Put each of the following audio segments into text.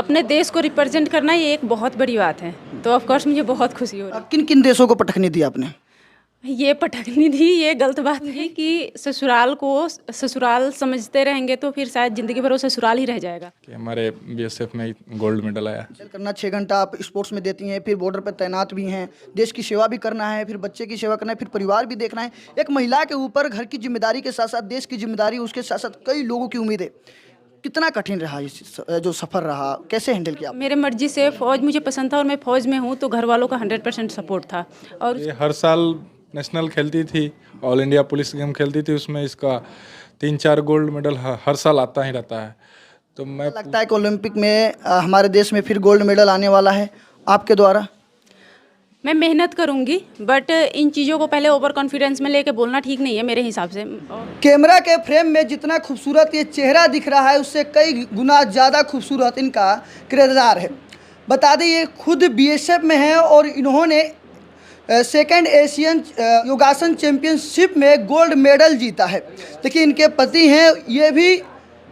अपने देश को रिप्रेजेंट करना ये एक बहुत बड़ी बात है, तो ऑफ कोर्स मुझे बहुत खुशी हो रही किन किन देशों को पटखनी दी आपने? है। ये पटकनी थी, ये गलत बात है कि ससुराल को ससुराल समझते रहेंगे तो फिर शायद ज़िंदगी भर वो ससुराल ही रह जाएगा। कि हमारे बीएसएफ में गोल्ड मेडल आया। करना 6 घंटा आप स्पोर्ट्स में देती हैं, फिर बॉर्डर पर तैनात भी हैं, देश की सेवा भी करना है, फिर बच्चे की सेवा करना है, फिर परिवार भी देखना है। एक महिला के ऊपर घर की जिम्मेदारी के साथ साथ देश की जिम्मेदारी, उसके साथ साथ कई लोगों की उम्मीदें। कितना कठिन रहा ये जो सफ़र रहा, कैसे हैंडल किया? मेरे मर्जी से फ़ौज मुझे पसंद था और मैं फ़ौज में हूँ, तो घर वालों का 100% सपोर्ट था। और ये हर साल नेशनल खेलती थी, ऑल इंडिया पुलिस गेम खेलती थी, उसमें इसका 3-4 गोल्ड मेडल हर साल आता ही रहता है। तो मैं लगता है कि ओलंपिक में हमारे देश में फिर गोल्ड मेडल आने वाला है आपके द्वारा? मैं मेहनत करूँगी, बट इन चीज़ों को पहले ओवर कॉन्फिडेंस में लेके बोलना ठीक नहीं है मेरे हिसाब से। कैमरा के फ्रेम में जितना खूबसूरत ये चेहरा दिख रहा है, उससे कई गुना ज़्यादा खूबसूरत इनका किरदार है। बता दें ये खुद बीएसएफ में है और इन्होंने सेकेंड एशियन योगासन चैंपियनशिप में गोल्ड मेडल जीता है। देखिए इनके पति हैं, ये भी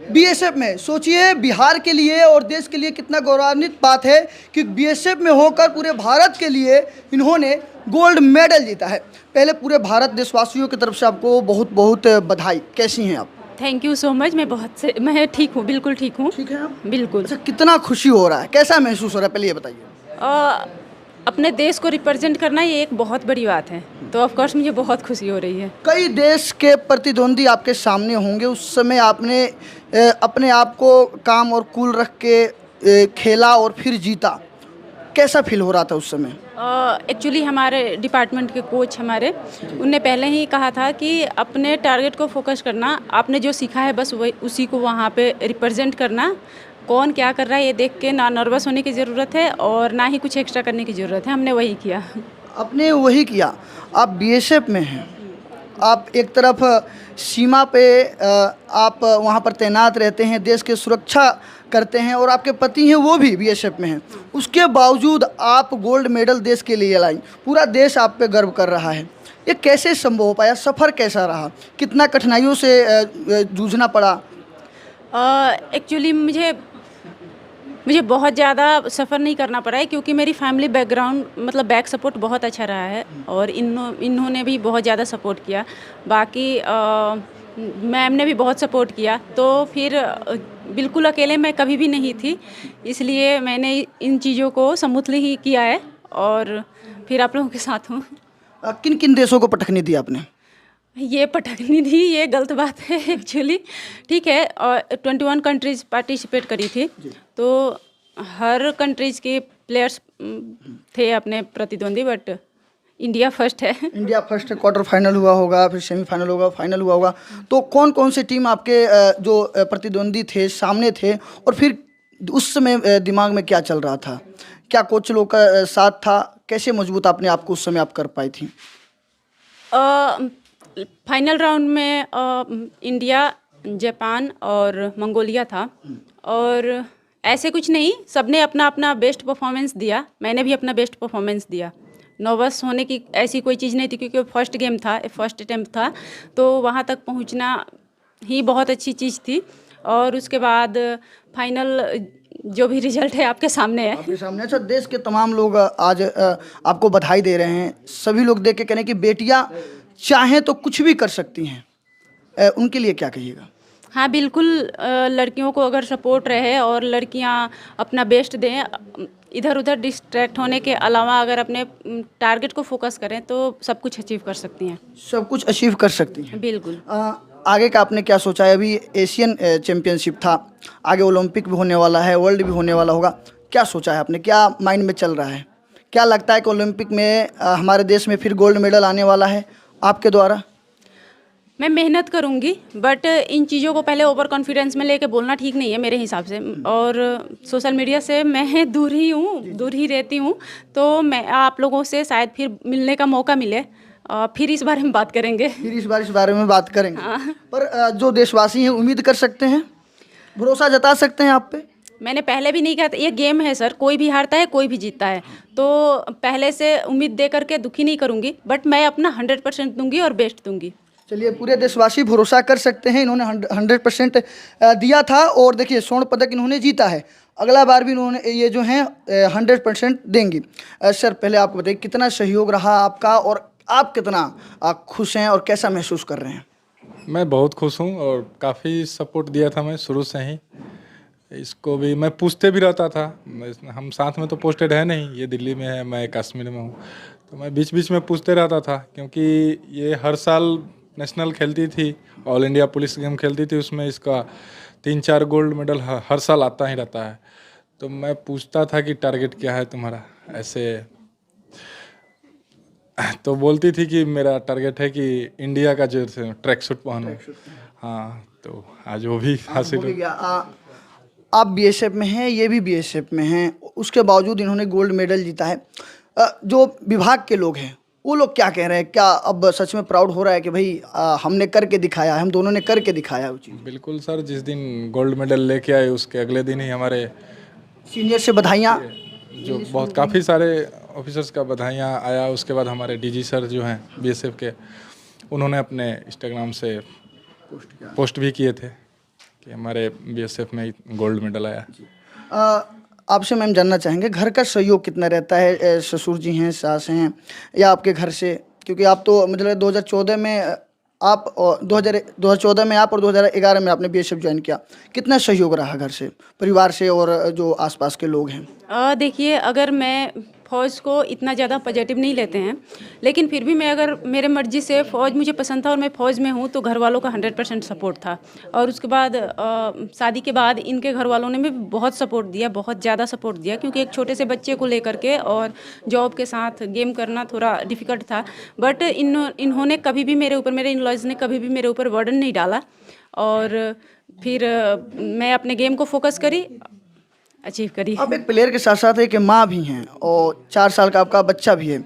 बीएसएफ में। सोचिए बिहार के लिए और देश के लिए कितना गौरवान्वित बात है कि बीएसएफ में होकर पूरे भारत के लिए इन्होंने गोल्ड मेडल जीता है। पहले पूरे भारत देशवासियों की तरफ से आपको बहुत बहुत बधाई। कैसी हैं आप? Thank you so much. मैं ठीक हूँ, बिल्कुल ठीक हूँ। ठीक है आप? बिल्कुल। अच्छा, कितना खुशी हो रहा है, कैसा महसूस हो रहा है, पहले ये बताइए। अपने देश को रिप्रेजेंट करना ये एक बहुत बड़ी बात है, तो ऑफ कोर्स मुझे बहुत खुशी हो रही है। कई देश के प्रतिद्वंदी आपके सामने होंगे, उस समय आपने अपने आप को काम और कूल रख के खेला और फिर जीता, कैसा फील हो रहा था उस समय? एक्चुअली हमारे डिपार्टमेंट के कोच उनने पहले ही कहा था कि अपने टारगेट को फोकस करना, आपने जो सीखा है बस वही उसी को वहाँ पे रिप्रेजेंट करना। कौन क्या कर रहा है ये देख के ना नर्वस होने की ज़रूरत है और ना ही कुछ एक्स्ट्रा करने की ज़रूरत है। हमने वही किया। आपने वही किया। आप बीएसएफ में हैं, आप एक तरफ सीमा पे आप वहाँ पर तैनात रहते हैं, देश की सुरक्षा करते हैं, और आपके पति हैं वो भी बीएसएफ में हैं। उसके बावजूद आप गोल्ड मेडल देश के लिए लाई, पूरा देश आप पे गर्व कर रहा है। ये कैसे संभव हो पाया? सफ़र कैसा रहा? कितना कठिनाइयों से जूझना पड़ा? एक्चुअली मुझे बहुत ज़्यादा सफ़र नहीं करना पड़ा है, क्योंकि मेरी फैमिली बैकग्राउंड मतलब बैक सपोर्ट बहुत अच्छा रहा है और इन्होंने भी बहुत ज़्यादा सपोर्ट किया। बाकी मैम ने भी बहुत सपोर्ट किया, तो फिर बिल्कुल अकेले मैं कभी भी नहीं थी, इसलिए मैंने इन चीज़ों को स्मूथली ही किया है और फिर आप लोगों के साथ हूँ। किन किन देशों को पटखनी दी आपने? ये पटकनी थी, ये गलत बात है एक्चुअली। ठीक है, और 21 कंट्रीज पार्टिसिपेट करी थी, तो हर कंट्रीज के प्लेयर्स थे अपने प्रतिद्वंदी, बट इंडिया फर्स्ट है। इंडिया फर्स्ट है। क्वार्टर फाइनल हुआ होगा, फिर सेमीफाइनल होगा, फाइनल हुआ होगा। तो कौन कौन से टीम आपके जो प्रतिद्वंदी थे सामने थे, और फिर उस समय दिमाग में क्या चल रहा था? क्या कोच लोग का साथ था? कैसे मजबूत अपने आप को उस समय आप कर पाई थी? फाइनल राउंड में इंडिया, जापान और मंगोलिया था, और ऐसे कुछ नहीं, सबने अपना अपना बेस्ट परफॉर्मेंस दिया। मैंने भी अपना बेस्ट परफॉर्मेंस दिया। नर्वस होने की ऐसी कोई चीज़ नहीं थी, क्योंकि फर्स्ट गेम था, फर्स्ट अटेम्प्ट था, तो वहाँ तक पहुँचना ही बहुत अच्छी चीज़ थी। और उसके बाद फाइनल जो भी रिजल्ट है आपके सामने है। आपके सामने। अच्छा, देश के तमाम लोग आज आपको बधाई दे रहे हैं। सभी लोग देख के कह रहे हैं कि बेटियाँ चाहें तो कुछ भी कर सकती हैं, उनके लिए क्या कहिएगा? हाँ बिल्कुल, लड़कियों को अगर सपोर्ट रहे और लड़कियां अपना बेस्ट दें, इधर उधर डिस्ट्रैक्ट होने के अलावा अगर अपने टारगेट को फोकस करें, तो सब कुछ अचीव कर सकती हैं। सब कुछ अचीव कर सकती हैं। बिल्कुल। आगे का आपने क्या सोचा है? अभी एशियन चैम्पियनशिप था, आगे ओलंपिक भी होने वाला है, वर्ल्ड भी होने वाला होगा। क्या सोचा है आपने? क्या माइंड में चल रहा है? क्या लगता है कि ओलंपिक में हमारे देश में फिर गोल्ड मेडल आने वाला है आपके द्वारा? मैं मेहनत करूंगी, बट इन चीज़ों को पहले ओवर कॉन्फिडेंस में लेके बोलना ठीक नहीं है मेरे हिसाब से। और सोशल मीडिया से मैं दूर ही रहती हूँ, तो मैं आप लोगों से शायद फिर मिलने का मौका मिले, फिर इस बारे में बात करेंगे। इस बारे में बात करेंगे। हाँ। पर जो देशवासी हैं उम्मीद कर सकते हैं, भरोसा जता सकते हैं आप पे? मैंने पहले भी नहीं कहा था, ये गेम है सर, कोई भी हारता है कोई भी जीतता है, तो पहले से उम्मीद दे करके दुखी नहीं करूँगी, बट मैं अपना 100% दूंगी और बेस्ट दूंगी। चलिए, पूरे देशवासी भरोसा कर सकते हैं, इन्होंने 100% दिया था, और देखिए स्वर्ण पदक इन्होंने जीता है। अगला बार भी उन्होंने ये जो हैं 100% देंगी। सर पहले आपको बताइए कितना सहयोग रहा आपका और आप कितना खुश हैं और कैसा महसूस कर रहे हैं? मैं बहुत खुश हूँ और काफ़ी सपोर्ट दिया था मैं शुरू से ही। इसको भी मैं पूछते भी रहता था, हम साथ में तो पोस्टेड है नहीं, ये दिल्ली में है, मैं कश्मीर में हूँ, तो मैं बीच बीच में पूछते रहता था क्योंकि ये हर साल नेशनल खेलती थी, ऑल इंडिया पुलिस गेम खेलती थी, उसमें इसका 3-4 गोल्ड मेडल हर साल आता ही रहता है। तो मैं पूछता था कि टारगेट क्या है तुम्हारा, ऐसे तो बोलती थी कि मेरा टारगेट है कि इंडिया का जो ट्रैक सूट पहनूं। हाँ, तो आज वो भी हासिल हो हो गया। आप बीएसएफ में हैं, ये भी बीएसएफ में हैं, उसके बावजूद इन्होंने गोल्ड मेडल जीता है। जो विभाग के लोग हैं वो लोग क्या कह रहे हैं? क्या अब सच में प्राउड हो रहा है कि भाई हमने करके दिखाया, हम दोनों ने करके दिखाया वो चीज़? बिल्कुल सर, जिस दिन गोल्ड मेडल लेके आए उसके अगले दिन ही हमारे सीनियर से बधाइयाँ। जो बहुत काफ़ी सारे ऑफिसर्स का बधाइयाँ आया। उसके बाद हमारे डीजी सर जो हैं बीएसएफ के, उन्होंने अपने इंस्टाग्राम से पोस्ट भी किए थे कि हमारे बीएसएफ में गोल्ड मेडल आया। आपसे मैम जानना चाहेंगे घर का सहयोग कितना रहता है? ससुर जी हैं, सास हैं, या आपके घर से? क्योंकि आप तो मतलब 2014 में आप और 2014 में आप और 2011 में आपने बीएसएफ ज्वाइन किया। कितना सहयोग रहा घर से, परिवार से और जो आसपास के लोग हैं? देखिए, अगर मैं फ़ौज को इतना ज़्यादा पॉजिटिव नहीं लेते हैं, लेकिन फिर भी मैं अगर मेरे मर्ज़ी से फ़ौज मुझे पसंद था और मैं फ़ौज में हूँ, तो घर वालों का 100% सपोर्ट था। और उसके बाद शादी के बाद इनके घर वालों ने भी बहुत सपोर्ट दिया, बहुत ज़्यादा सपोर्ट दिया, क्योंकि एक छोटे से बच्चे को लेकर के और जॉब के साथ गेम करना थोड़ा डिफ़िकल्ट था। बट इन्होंने कभी भी मेरे ऊपर, मेरे इन-लॉज़ ने कभी भी मेरे ऊपर बर्डन नहीं डाला। और फिर मैं अपने गेम को फोकस करी, अचीव करी। आप एक प्लेयर के साथ साथ एक माँ भी हैं और 4 साल का आपका बच्चा भी है।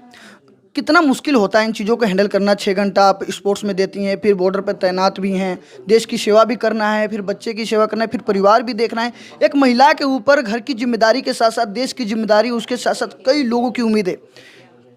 कितना मुश्किल होता है इन चीज़ों को हैंडल करना? 6 घंटा आप स्पोर्ट्स में देती हैं, फिर बॉर्डर पर तैनात भी हैं, देश की सेवा भी करना है, फिर बच्चे की सेवा करना है, फिर परिवार भी देखना है। एक महिला के ऊपर घर की जिम्मेदारी के साथ साथ देश की जिम्मेदारी, उसके साथ साथ कई लोगों की उम्मीदें।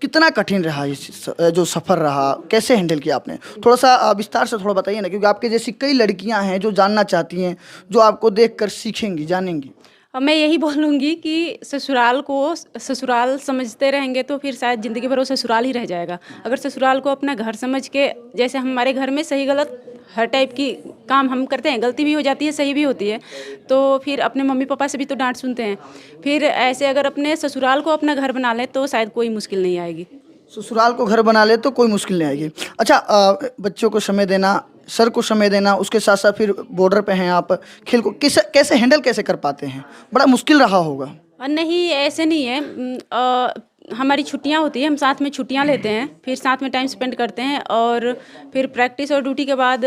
कितना कठिन रहा ये जो सफ़र रहा, कैसे हैंडल किया आपने? थोड़ा सा विस्तार से थोड़ा बताइए ना, क्योंकि आपके जैसी कई लड़कियाँ हैं जो जानना चाहती हैं, जो आपको देख कर सीखेंगी, जानेंगी। मैं यही बोलूँगी कि ससुराल को ससुराल समझते रहेंगे तो फिर शायद ज़िंदगी भर वो ससुराल ही रह जाएगा। अगर ससुराल को अपना घर समझ के, जैसे हमारे घर में सही गलत हर टाइप की काम हम करते हैं, गलती भी हो जाती है, सही भी होती है, तो फिर अपने मम्मी पापा से भी तो डांट सुनते हैं। फिर ऐसे अगर अपने ससुराल को अपना घर बना लें तो शायद कोई मुश्किल नहीं आएगी। ससुराल को घर बना ले तो कोई मुश्किल नहीं आएगी। अच्छा, बच्चों को समय देना, सर को समय देना, उसके साथ साथ फिर बॉर्डर पे हैं आप, खेल को कैसे हैंडल कैसे कर पाते हैं? बड़ा मुश्किल रहा होगा। नहीं, ऐसे नहीं है। हमारी छुट्टियां होती है, हम साथ में छुट्टियां लेते हैं, फिर साथ में टाइम स्पेंड करते हैं, और फिर प्रैक्टिस और ड्यूटी के बाद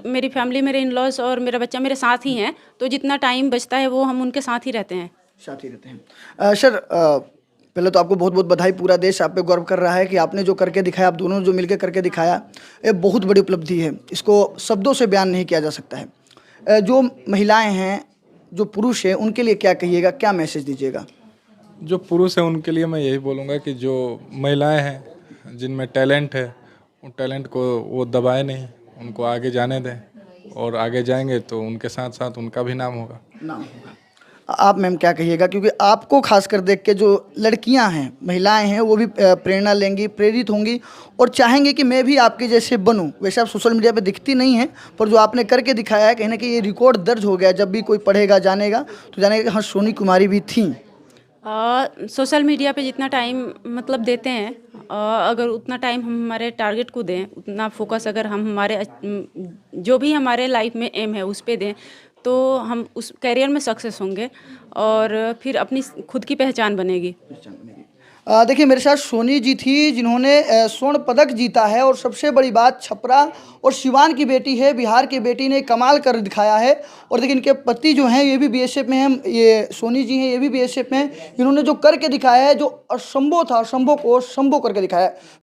मेरी फैमिली, मेरे इन-लॉज़ और मेरा बच्चा मेरे साथ ही हैं, तो जितना टाइम बचता है वो हम उनके साथ ही रहते हैं। साथ ही रहते हैं। सर पहले तो आपको बहुत बहुत बधाई। पूरा देश आप पे गर्व कर रहा है कि आपने जो करके दिखाया, आप दोनों जो मिलकर करके दिखाया, ये बहुत बड़ी उपलब्धि है, इसको शब्दों से बयान नहीं किया जा सकता है। जो महिलाएं हैं, जो पुरुष हैं, उनके लिए क्या कहिएगा, क्या मैसेज दीजिएगा? जो पुरुष हैं उनके लिए मैं यही बोलूँगा कि जो महिलाएं हैं जिनमें टैलेंट है, उन टैलेंट को वो दबाए नहीं, उनको आगे जाने दें, और आगे जाएंगे तो उनके साथ साथ उनका भी नाम होगा। आप मैम क्या कहिएगा, क्योंकि आपको खासकर देख के जो लड़कियां हैं, महिलाएं हैं, वो भी प्रेरणा लेंगी, प्रेरित होंगी और चाहेंगे कि मैं भी आपके जैसे बनूं। वैसे आप सोशल मीडिया पे दिखती नहीं हैं, पर जो आपने करके दिखाया है, कहीं ना कहीं ये रिकॉर्ड दर्ज हो गया। जब भी कोई पढ़ेगा, जानेगा, तो जानेगा कि हाँ, सोनी कुमारी भी थी। सोशल मीडिया पे जितना टाइम मतलब देते हैं, अगर उतना टाइम हम हमारे टारगेट को दें, उतना फोकस अगर हम हमारे जो भी हमारे लाइफ में एम है उस पर दें, तो हम उस करियर में सक्सेस होंगे और फिर अपनी खुद की पहचान बनेगी। देखिए, मेरे साथ सोनी जी थी जिन्होंने स्वर्ण पदक जीता है, और सबसे बड़ी बात, छपरा और सिवान की बेटी है, बिहार की बेटी ने कमाल कर दिखाया है। और देखिए, इनके पति जो हैं ये भी बीएसएफ में हैं, ये सोनी जी हैं, ये भी बीएसएफ में हैं। इन्होंने जो करके दिखाया है, जो असंभव था, असंभव को संभव करके दिखाया है।